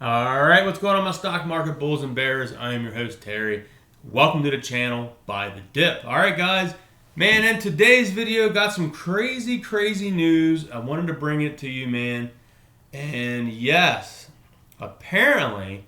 All right, what's going on, my stock market bulls and bears? I am your host, Terry. Welcome to the channel by the dip. All right, guys. Man, in today's video, got some crazy news. I wanted to bring it to you, man. And yes, apparently,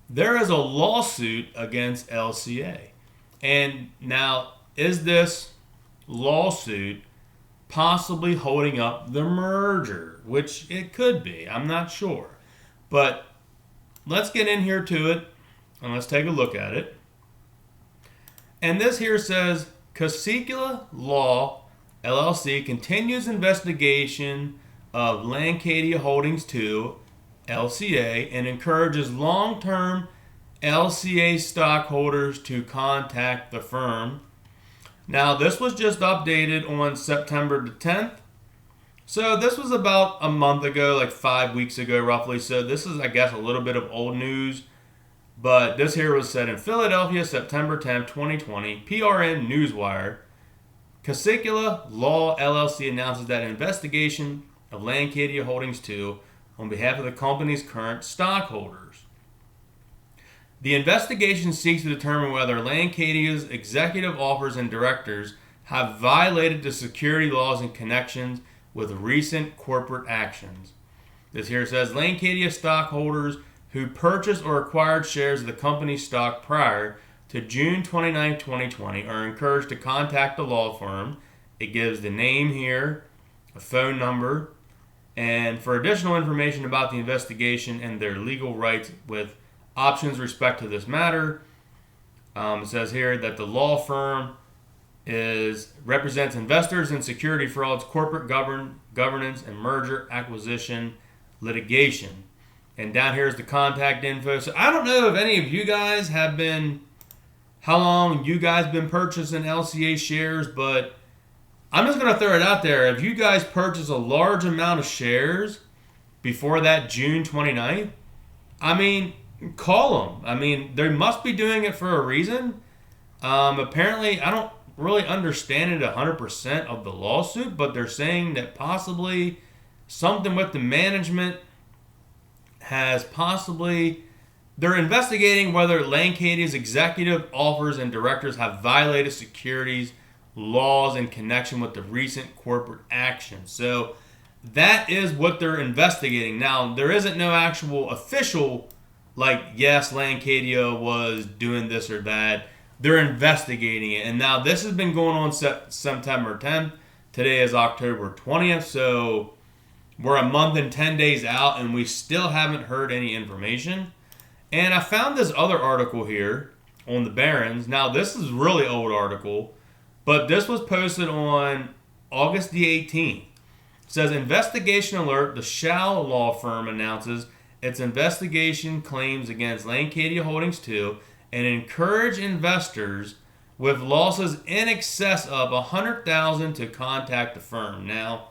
there is a lawsuit against LCA. And now, is this lawsuit possibly holding up the merger? Which it could be. I'm not sure. But let's get in here to it, and let's take a look at it. And this here says, Casicula Law LLC continues investigation of Lancadia Holdings 2, LCA, and encourages long-term LCA stockholders to contact the firm. Now, this was just updated on September the 10th. So this was about a month ago, like 5 weeks ago roughly. So this is, I guess, a little bit of old news. But this here was said in Philadelphia, September 10th, 2020. PRN Newswire. Casicula Law LLC announces that an investigation of Lancadia Holdings 2 on behalf of the company's current stockholders. The investigation seeks to determine whether Lancadia's executive officers and directors have violated the security laws in connections with recent corporate actions. This here says Lancadia stockholders who purchased or acquired shares of the company's stock prior to June 29, 2020 are encouraged to contact the law firm. It gives the name here, a phone number, and for additional information about the investigation and their legal rights with options respect to this matter. It says here that the law firm represents investors in security frauds, corporate governance, and merger acquisition litigation. And down here is the contact info. So I don't know if any of you guys how long you guys been purchasing LCA shares, but I'm just going to throw it out there. If you guys purchase a large amount of shares before that June 29th, I mean, call them. I mean, they must be doing it for a reason. Apparently, I don't really understand it 100% of the lawsuit, but they're saying that possibly something with the management they're investigating whether Lancadia's executive officers and directors have violated securities laws in connection with the recent corporate action. So that is what they're investigating. Now, there isn't no actual official, like, yes, Lancadia was doing this or that. They're investigating it. And now this has been going on September 10th. Today is October 20th. So we're a month and 10 days out, and we still haven't heard any information. And I found this other article here on the Barron's. Now, this is a really old article, but this was posted on August the 18th. It says, investigation alert, the shll law firm announces its investigation claims against Lancadia Holdings 2 and encourage investors with losses in excess of $100,000 to contact the firm. Now,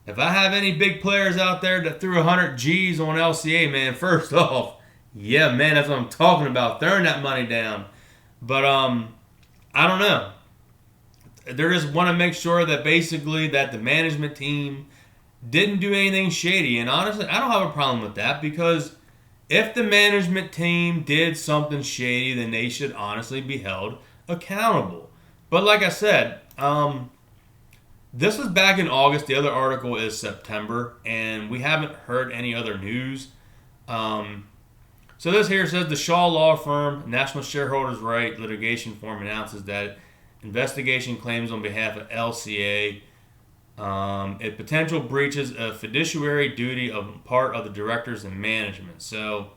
if I have any big players out there that threw 100 G's on LCA, man, first off, yeah, man, that's what I'm talking about, throwing that money down. But I don't know. They just want to make sure that basically that the management team didn't do anything shady. And honestly, I don't have a problem with that, because if the management team did something shady, then they should honestly be held accountable. But like I said, this was back in August. The other article is September, and we haven't heard any other news. So this here says the Shaw Law Firm, National Shareholders' Right Litigation Firm, announces that investigation claims on behalf of LCA it potential breaches of fiduciary duty of part of the directors and management. So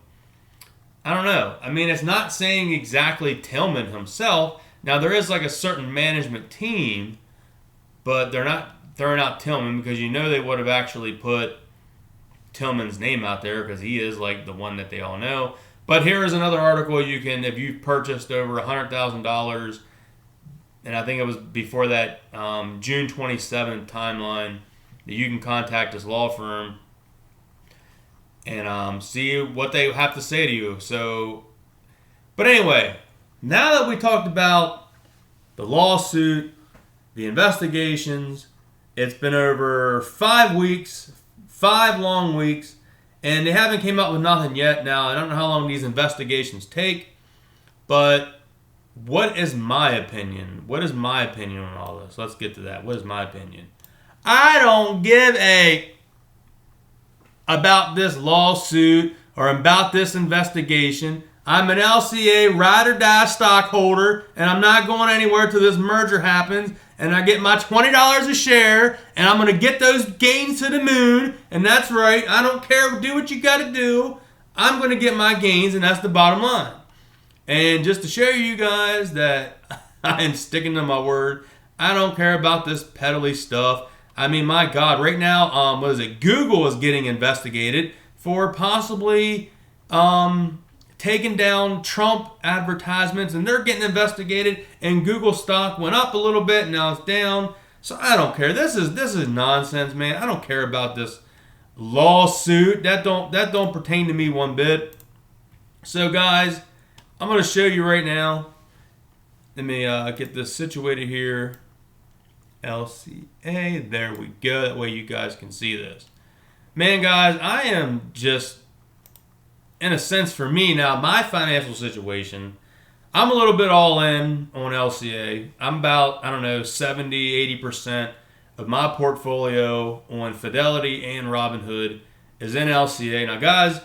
I don't know. I mean, it's not saying exactly Tillman himself. Now, there is like a certain management team, but they're not throwing out Tillman, because you know they would have actually put Tillman's name out there, because he is like the one that they all know. But here is another article. You can, if you've purchased over $100,000, and I think it was before that June 27th timeline, that you can contact this law firm and see what they have to say to you. So, but anyway, now that we talked about the lawsuit, the investigations, it's been over 5 weeks, 5 long weeks, And they haven't came up with nothing yet. Now, I don't know how long these investigations take, but what is my opinion? What is my opinion on all this? Let's get to that. What is my opinion? I don't give a about this lawsuit or about this investigation. I'm an LCA ride or die stockholder, and I'm not going anywhere till this merger happens, and I get my $20 a share, and I'm going to get those gains to the moon, and that's right. I don't care. Do what you got to do. I'm going to get my gains, and that's the bottom line. And just to show you guys that I am sticking to my word, I don't care about this peddly stuff. I mean, my God, right now, what is it? Google is getting investigated for possibly taking down Trump advertisements, and they're getting investigated, and Google stock went up a little bit, and now it's down. So I don't care. This is nonsense, man. I don't care about this lawsuit. That don't pertain to me one bit. So guys, I'm going to show you right now. Let me get this situated here. LCA, there we go. That way you guys can see this. Man, guys, I am just, in a sense for me now, my financial situation, I'm a little bit all in on LCA. I'm about, I don't know, 70, 80% of my portfolio on Fidelity and Robinhood is in LCA. Now, guys,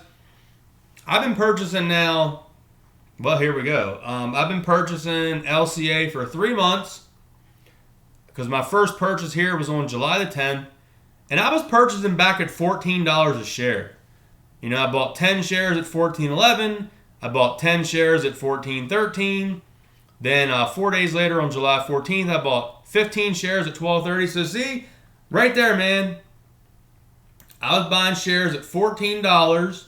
I've been purchasing now, well, here we go. I've been purchasing LCA for 3 months, because my first purchase here was on July the 10th, and I was purchasing back at $14 a share. You know, I bought 10 shares at $14.11. I bought 10 shares at $14.13. Then 4 days later on July 14th, I bought 15 shares at $12.30. So see, right there, man, I was buying shares at $14.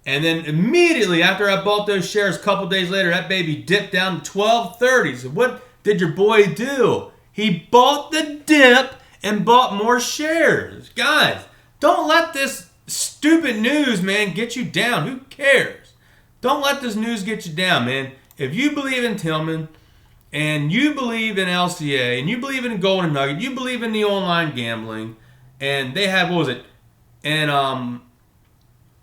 And then immediately after I bought those shares, a couple days later, that baby dipped down to $12.30. So what did your boy do? He bought the dip and bought more shares. Guys, don't let this stupid news, man, get you down. Who cares? Don't let this news get you down, man. If you believe in Tillman and you believe in LCA and you believe in Golden Nugget, you believe in the online gambling, and they had, what was it? In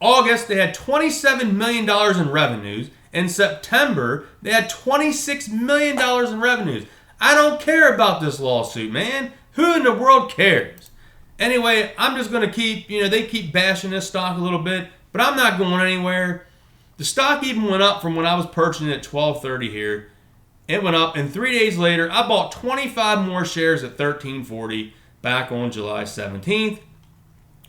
August, they had $27 million in revenues. In September, they had $26 million in revenues. I don't care about this lawsuit, man. Who in the world cares? Anyway, I'm just going to keep, they keep bashing this stock a little bit, but I'm not going anywhere. The stock even went up from when I was purchasing at $12.30 here. It went up, and 3 days later, I bought 25 more shares at $13.40 back on July 17th.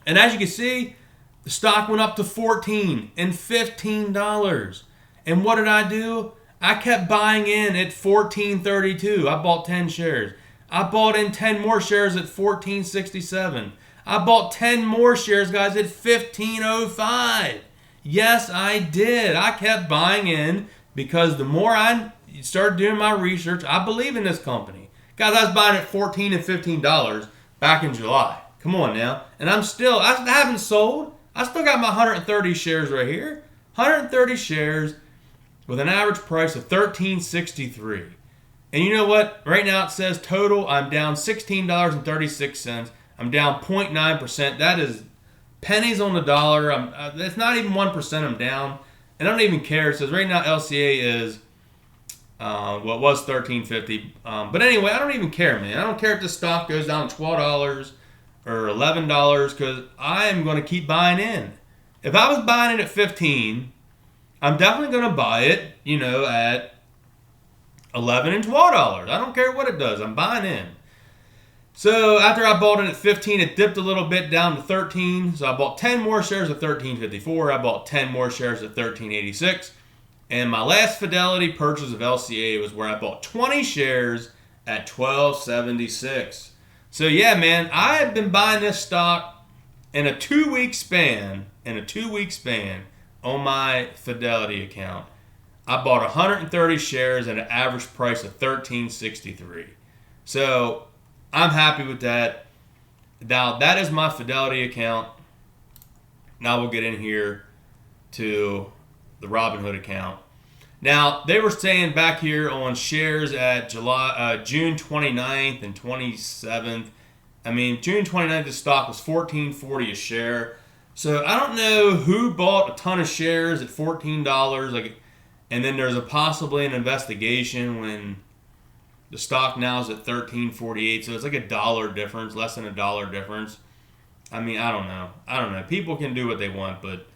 And as you can see, the stock went up to $14 and $15. And what did I do? I kept buying in at $14.32. I bought 10 shares. I bought in 10 more shares at $14.67. I bought 10 more shares, guys, at $15.05. Yes, I did. I kept buying in because the more I started doing my research, I believe in this company. Guys, I was buying at $14 and $15 back in July. Come on now. And I haven't sold. I still got my 130 shares right here. 130 shares with an average price of $13.63. And you know what? Right now it says total, I'm down $16.36. I'm down 0.9%. That is pennies on the dollar. It's not even 1% I'm down. And I don't even care. It says right now LCA is, it was $13.50. But anyway, I don't even care, man. I don't care if the stock goes down $12 or $11 because I am going to keep buying in. If I was buying it at $15, I'm definitely going to buy it, at $11 and $12. I don't care what it does. I'm buying in. So after I bought it at $15, it dipped a little bit down to $13. So I bought 10 more shares at $13.54. I bought 10 more shares at $13.86. And my last Fidelity purchase of LCA was where I bought 20 shares at $12.76. So yeah, man, I have been buying this stock in a 2-week span. On my Fidelity account. I bought 130 shares at an average price of $13.63. So I'm happy with that. Now that is my Fidelity account. Now we'll get in here to the Robinhood account. Now they were saying back here on shares at June 29th and 27th. I mean, June 29th, the stock was $14.40 a share. So I don't know who bought a ton of shares at $14, and then there's possibly an investigation when the stock now is at $13.48. So it's like $1 difference, less than $1 difference. I mean, I don't know. People can do what they want, but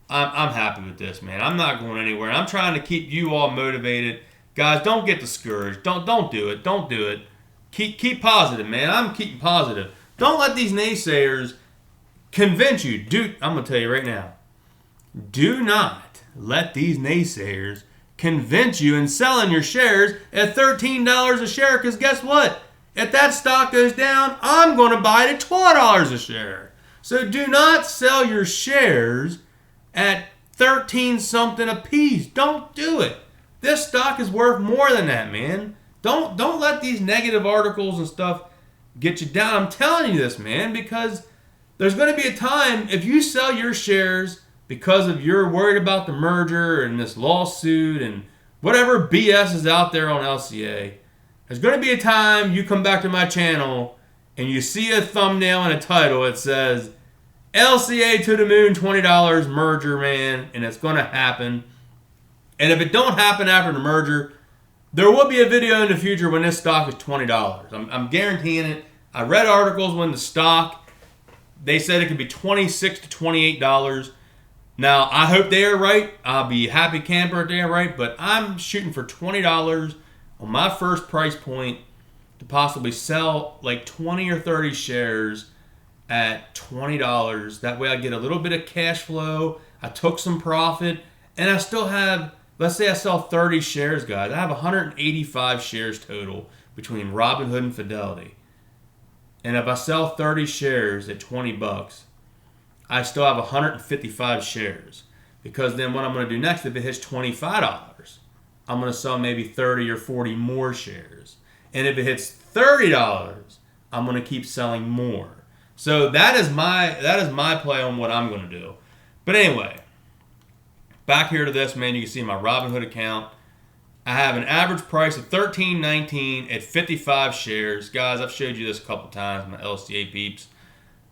I'm happy with this, man. I'm not going anywhere. I'm trying to keep you all motivated. Guys, don't get discouraged. Don't do it. Don't do it. Keep positive, man. I'm keeping positive. Don't let these naysayers convince you. Dude, I'm going to tell you right now. Do not let these naysayers convince you in selling your shares at $13 a share, because guess what? If that stock goes down, I'm going to buy it at $12 a share. So do not sell your shares at 13 something a piece. Don't do it. This stock is worth more than that, man. Don't let these negative articles and stuff get you down. I'm telling you this, man, because there's going to be a time if you sell your shares because of you're worried about the merger and this lawsuit and whatever BS is out there on LCA. There's going to be a time you come back to my channel and you see a thumbnail and a title that says LCA to the moon, $20 merger, man, and it's going to happen. And if it don't happen after the merger, there will be a video in the future when this stock is $20. I'm guaranteeing it. I read articles when the stock, they said it could be $26 to $28. Now, I hope they are right. I'll be happy camper if they are right, but I'm shooting for $20 on my first price point to possibly sell like 20 or 30 shares at $20. That way I get a little bit of cash flow. I took some profit, and I still have, let's say I sell 30 shares, guys. I have 185 shares total between Robinhood and Fidelity. And if I sell 30 shares at $20, I still have 155 shares. Because then what I'm going to do next, if it hits $25, I'm going to sell maybe 30 or 40 more shares. And if it hits $30, I'm going to keep selling more. So that is my play on what I'm going to do. But anyway, back here to this, man, you can see my Robinhood account. I have an average price of $13.19 at 55 shares. Guys, I've showed you this a couple times, my LCA peeps.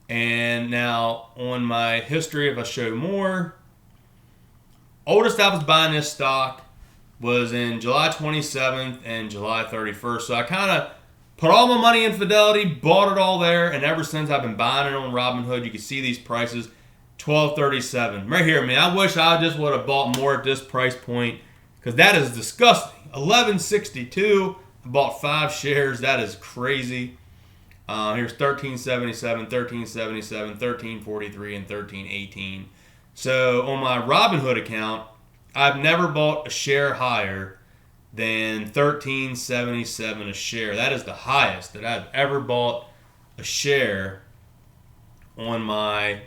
And now on my history, if I show more, oldest I was buying this stock was in July 27th and July 31st. So I kind of put all my money in Fidelity, bought it all there, and ever since I've been buying it on Robinhood. You can see these prices, $12.37. Right here, man. I wish I just would have bought more at this price point, because that is disgusting. $11.62. I bought 5 shares. That is crazy. Here's $13.77, $13.77, $13.43, and $13.18. So on my Robinhood account, I've never bought a share higher than $13.77 a share. That is the highest that I've ever bought a share on my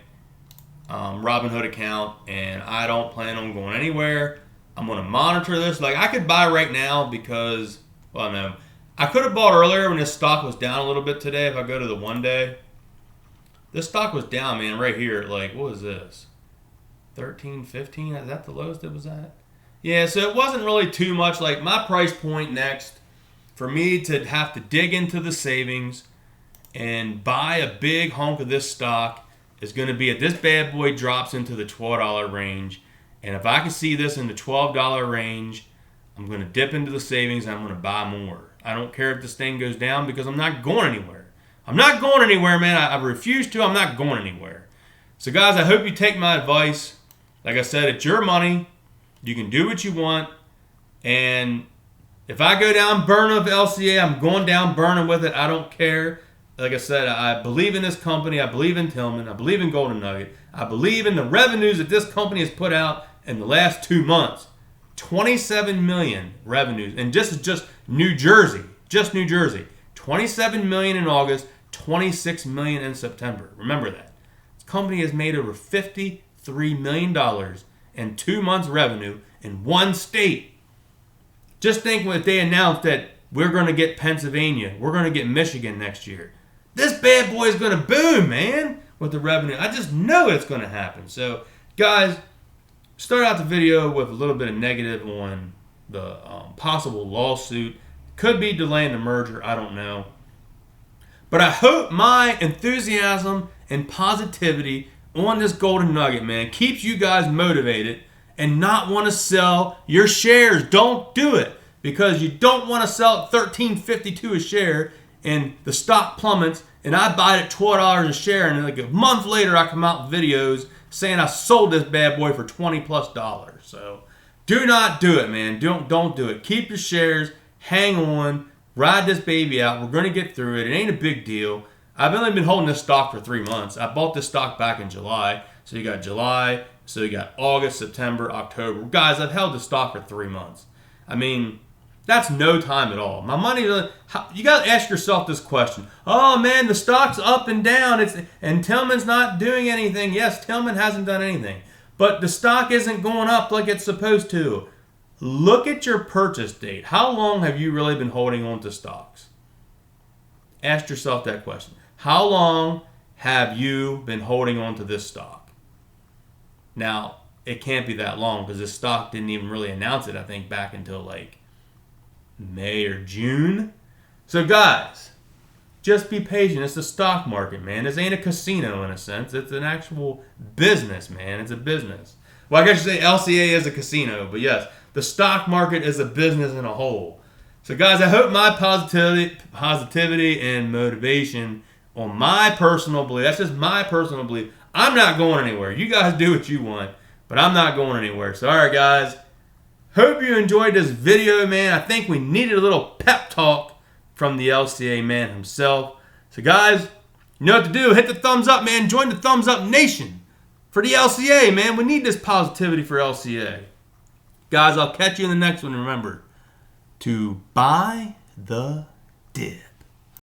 Robinhood account, and I don't plan on going anywhere. I'm going to monitor this. Like, I could buy right now because, well, no. I could have bought earlier when this stock was down a little bit today if I go to the 1 day. This stock was down, man, right here. Like, what was this? 13.15? Is that the lowest it was at? Yeah, so it wasn't really too much. Like, my price point next for me to have to dig into the savings and buy a big hunk of this stock is going to be if this bad boy drops into the $12 range. And if I can see this in the $12 range, I'm going to dip into the savings and I'm going to buy more. I don't care if this thing goes down because I'm not going anywhere. I'm not going anywhere, man. I refuse to. I'm not going anywhere. So, guys, I hope you take my advice. Like I said, it's your money. You can do what you want. And if I go down burning with LCA, I'm going down burning with it. I don't care. Like I said, I believe in this company. I believe in Tillman. I believe in Golden Nugget. I believe in the revenues that this company has put out in the last 2 months. 27 million revenues. And just New Jersey. Just New Jersey. 27 million in August. 26 million in September. Remember that. This company has made over $53 million in 2 months revenue in one state. Just think if they announced that we're going to get Pennsylvania, we're going to get Michigan next year. This bad boy is going to boom, man, with the revenue. I just know it's going to happen. So, guys, start out the video with a little bit of negative on the possible lawsuit. Could be delaying the merger. I don't know. But I hope my enthusiasm and positivity on this golden nugget, man, keeps you guys motivated and not want to sell your shares. Don't do it, because you don't want to sell at $13.52 a share and the stock plummets and I buy it at $12 a share, and like a month later I come out with videos saying I sold this bad boy for $20+. So do not do it, man. Don't do it. Keep your shares, hang on, ride this baby out. We're going to get through it. It ain't a big deal. I've only been holding this stock for 3 months. I bought this stock back in July. So you got July, so you got August, September, October. Guys, I've held the stock for 3 months. I mean, that's no time at all. My money, you got to ask yourself this question. Oh man, the stock's up and down, and Tillman's not doing anything. Yes, Tillman hasn't done anything, but the stock isn't going up like it's supposed to. Look at your purchase date. How long have you really been holding on to stocks? Ask yourself that question. How long have you been holding on to this stock? Now, it can't be that long, because this stock didn't even really announce it, I think, back until like May or June. So guys, just be patient. It's the stock market, man. This ain't a casino in a sense. It's an actual business, man. It's a business. Well, I guess you say LCA is a casino, but yes, the stock market is a business in a whole. So guys, I hope my positivity and motivation on my personal belief, that's just my personal belief. I'm not going anywhere. You guys do what you want, but I'm not going anywhere. So all right, guys. Hope you enjoyed this video, man. I think we needed a little pep talk from the LCA man himself. So guys, you know what to do. Hit the thumbs up, man. Join the thumbs up nation for the LCA, man. We need this positivity for LCA. Guys, I'll catch you in the next one. Remember to buy the dip.